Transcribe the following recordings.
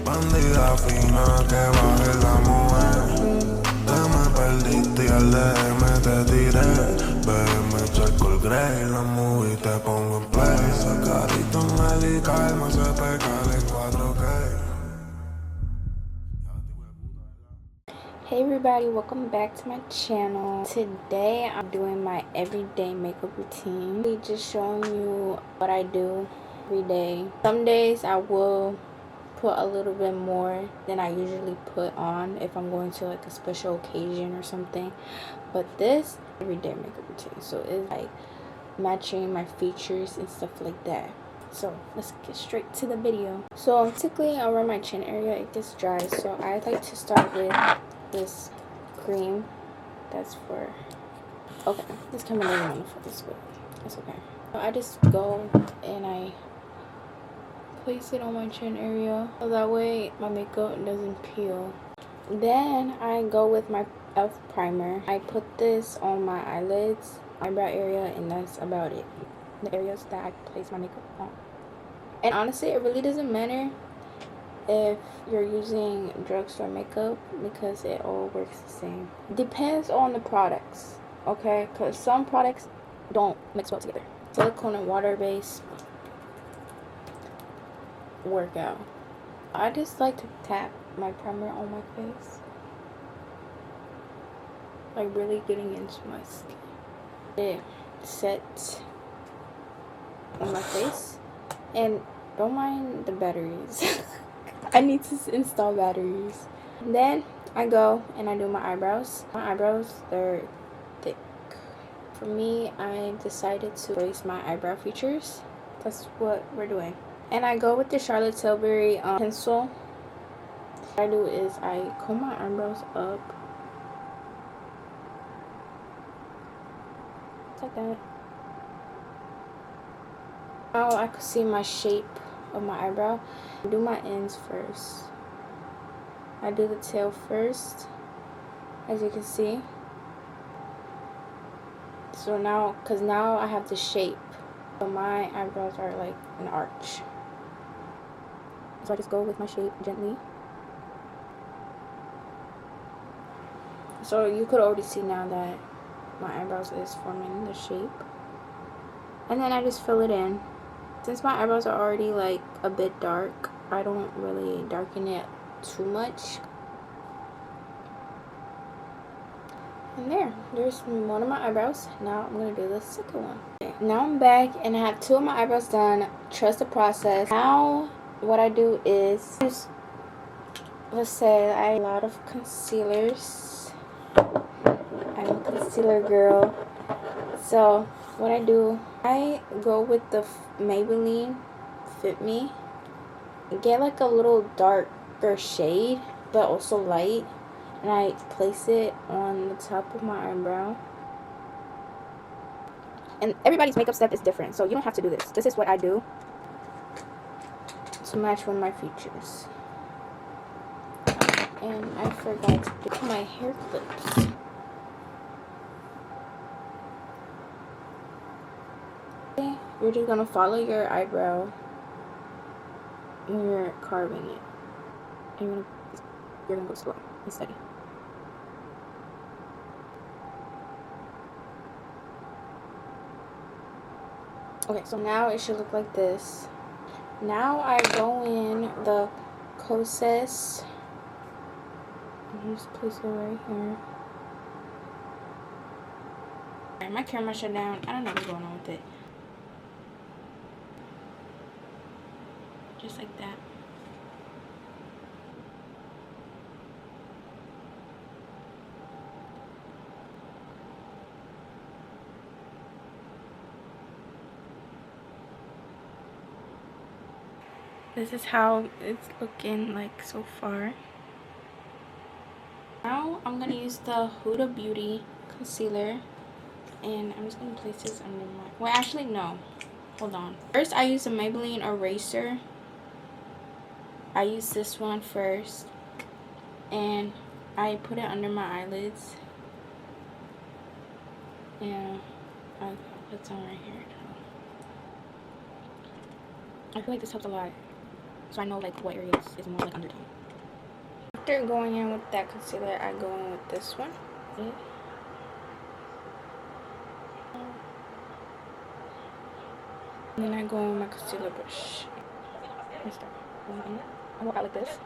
Bandida fina que baje la mujer. Te me perdiste y al DM te tiré. BM Charcoal Grey, la movie te pongo en play. Sacarito en medical, más se peca en 4K. Hey everybody, welcome back to my channel. Today I'm doing my everyday makeup routine. Just showing you what I do every day. Some days I will put a little bit more than I usually put on if I'm going to like a special occasion or something. But this everyday makeup routine, so it's like matching my features and stuff like that. So let's get straight to the video. So basically around my chin area it gets dry, so I like to start with this cream that's for this camera doesn't want to focus, but it's okay. So I just go and I place it on my chin area so that way my makeup doesn't peel. Then I go with my e.l.f. primer. I put this on my eyelids, eyebrow area, and that's about it. The areas that I place my makeup on. And honestly, it really doesn't matter if you're using drugstore makeup because it all works the same. Depends on the products, okay? Because some products don't mix well together. Silicone and water base work out. I just like to tap my primer on my face, like really getting into my skin. It sets on my face, and don't mind the batteries. I need to install batteries. And then I go and I do my eyebrows. My eyebrows, they're thick. For me, I decided to erase my eyebrow features. That's what we're doing. And I go with the Charlotte Tilbury pencil. What I do is I comb my eyebrows up. Like that. Now I can see my shape of my eyebrow. I do my ends first. I do the tail first, as you can see. So now, because now I have the shape, so my eyebrows are like an arch. So I just go with my shape gently. So you could already see now that my eyebrows is forming the shape. And then I just fill it in. Since my eyebrows are already like a bit dark, I don't really darken it too much. And there's one of my eyebrows. Now I'm gonna do the second one. Okay, now I'm back and I have two of my eyebrows done. Trust the process. Now what I do is use, let's say I have a lot of concealers. I'm a concealer girl. So what I do, I go with the Maybelline Fit Me. Get like a little darker shade, but also light. And I place it on the top of my eyebrow. And everybody's makeup step is different, so you don't have to do this. This is what I do to match with my features. And I forgot to do my hair clips. Okay, you're just gonna follow your eyebrow when you're carving it. And you're gonna go slow and steady. Okay, so now it should look like this. Now I go in the Kosas. Just place it right here. Alright, my camera shut down. I don't know what's going on with it. Just like that. This is how it's looking like so far. Now I'm gonna use the Huda Beauty concealer, and I'm just gonna place this under my. Well, actually no. Hold on. First, I use the Maybelline eraser. I use this one first, and I put it under my eyelids. Yeah, I put some right here. I feel like this helps a lot. so I know like what areas is more like undertone. After going in with that concealer, I go in with this one. And then I go in with my concealer brush. I go out like this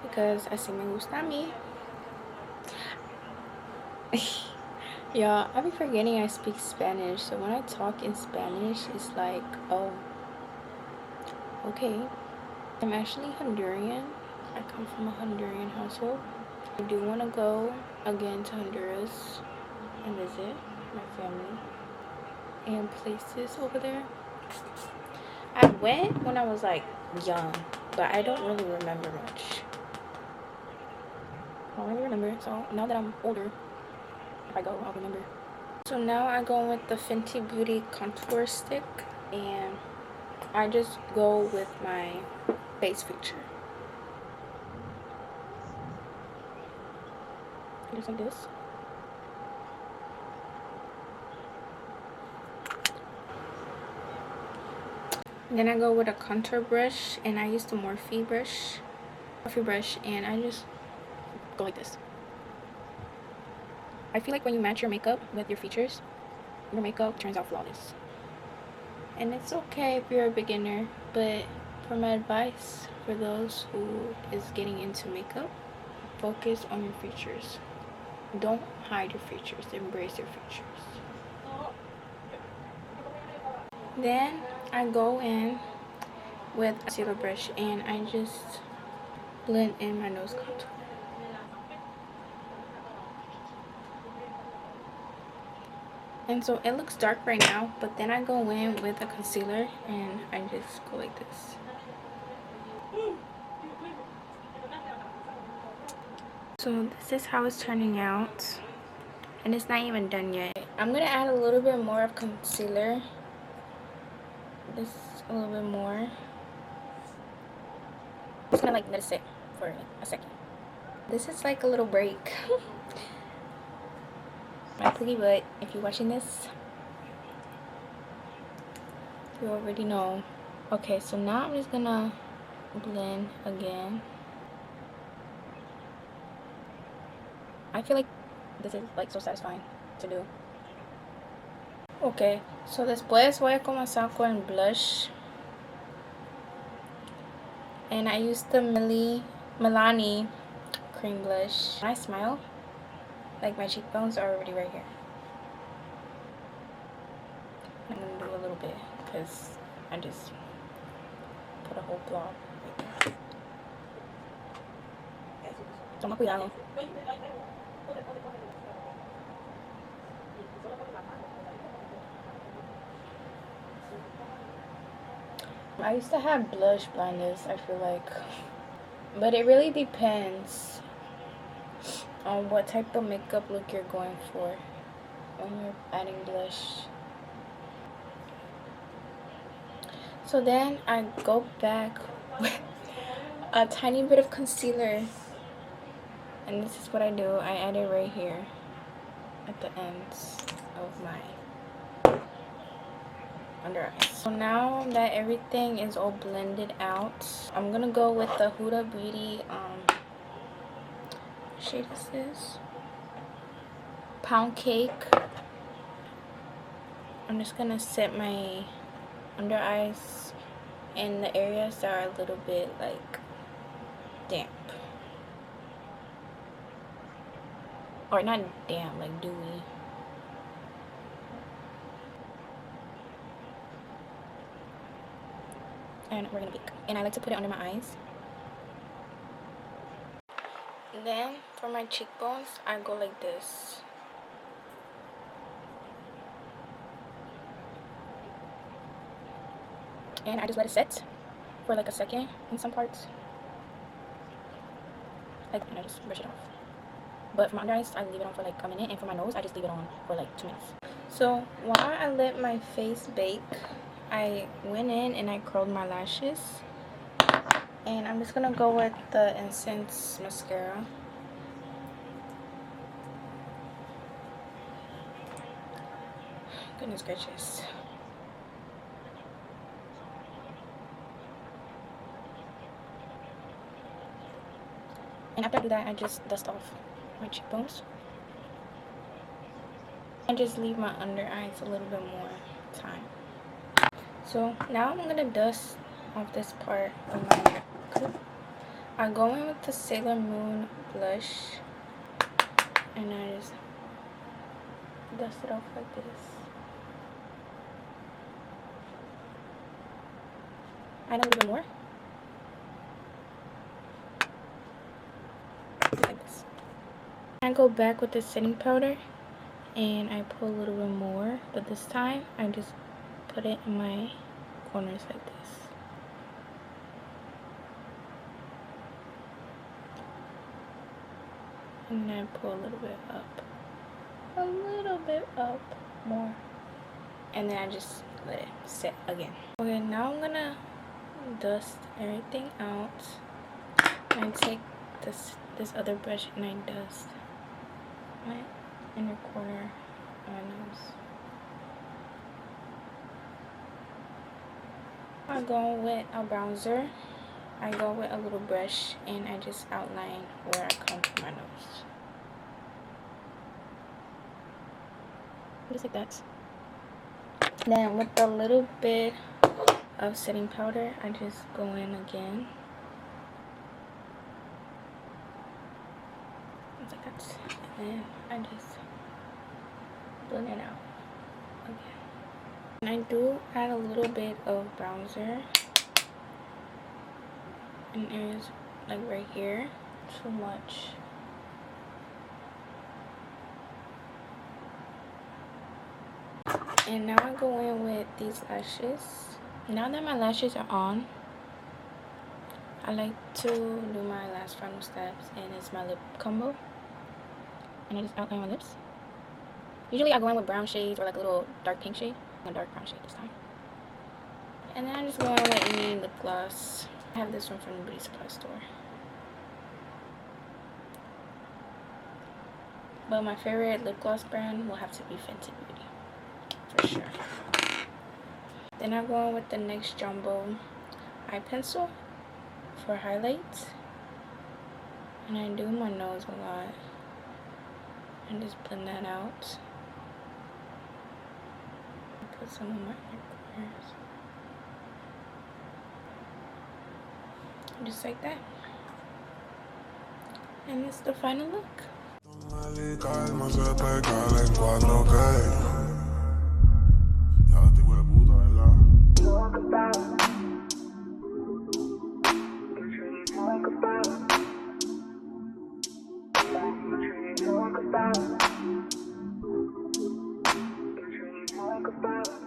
because así me gusta a mí. Yeah, I be forgetting I speak Spanish, so when I talk in Spanish, it's like, oh, okay. I'm actually Honduran. I come from a Honduran household. I do want to go again to Honduras and visit my family and places over there. I went when I was like young, but I don't really remember much. I don't really remember, so now that I'm older, if I go, I'll remember. So now I go with the Fenty Beauty contour stick, and I just go with my face feature. Just like this. Then I go with a contour brush, and I use the Morphe brush, and I just go like this. I feel like when you match your makeup with your features, your makeup turns out flawless. And it's okay if you're a beginner, but for my advice for those who is getting into makeup, focus on your features. Don't hide your features, embrace your features. Then I go in with a concealer brush and I just blend in my nose contour. And so it looks dark right now, but then I go in with a concealer and I just go like this. So this is how it's turning out, and it's not even done yet. I'm gonna add a little bit more of concealer. This a little bit more. I'm just gonna like let it sit for a second. This is like a little break. My piggy butt, if you're watching this, you already know. Okay, so now I'm just gonna blend again. I feel like this is like so satisfying to do. Okay, so después voy a comenzar con blush. And I use the Milani cream blush. When I smile, like my cheekbones are already right here. I'm gonna do a little bit because I just put a whole blob right there. Toma cuidado. I used to have blush blindness, I feel like. But it really depends on what type of makeup look you're going for when you're adding blush. So then I go back with a tiny bit of concealer. And this is what I do. I add it right here at the ends of my under eyes. So now that everything is all blended out, I'm gonna go with the Huda Beauty shade is this? Pound Cake. I'm just gonna set my under eyes in the areas that are a little bit like damp. Or not damp, like dewy. And we're gonna bake. And I like to put it under my eyes. And then for my cheekbones, I go like this. And I just let it set for like a second in some parts. Like, and I just brush it off. But for my under eyes, I leave it on for like a minute. And for my nose, I just leave it on for like 2 minutes. So while I let my face bake, I went in and I curled my lashes. And I'm just gonna go with the Incense mascara. Goodness gracious. And after I do that, I just dust off my cheekbones. And just leave my under eyes a little bit more time. So now I'm gonna dust off this part of my makeup. I go in with the Sailor Moon blush, and I just dust it off like this. Add a little bit more. Like this. I go back with the setting powder, and I put a little bit more, but this time I just put it in my corners like this. And then I pull a little bit up more, and then I just let it set again. Okay, now I'm gonna dust everything out, and I take this other brush and I dust my inner corner of my nose. I go with a bronzer. I go with a little brush and I just outline where I come from my nose. Just like that. Then with a little bit of setting powder, I just go in again. Just like that. And I just blend it out again. And I do add a little bit of bronzer in areas like right here. Too much. And now I go in with these lashes. Now that my lashes are on, I like to do my last final steps, and it's my lip combo. And I just outline my lips. Usually I go in with brown shades or like a little dark pink shade. A dark brown shade this time. And then I just go in with any lip gloss. I have this one from the beauty supply store. But my favorite lip gloss brand will have to be Fenty Beauty, for sure. Then I go in with the NYX Jumbo eye pencil for highlights. And I do my nose a lot. And just blend that out. Put some of my inner corners. Just like that. And it's the final look. Talk about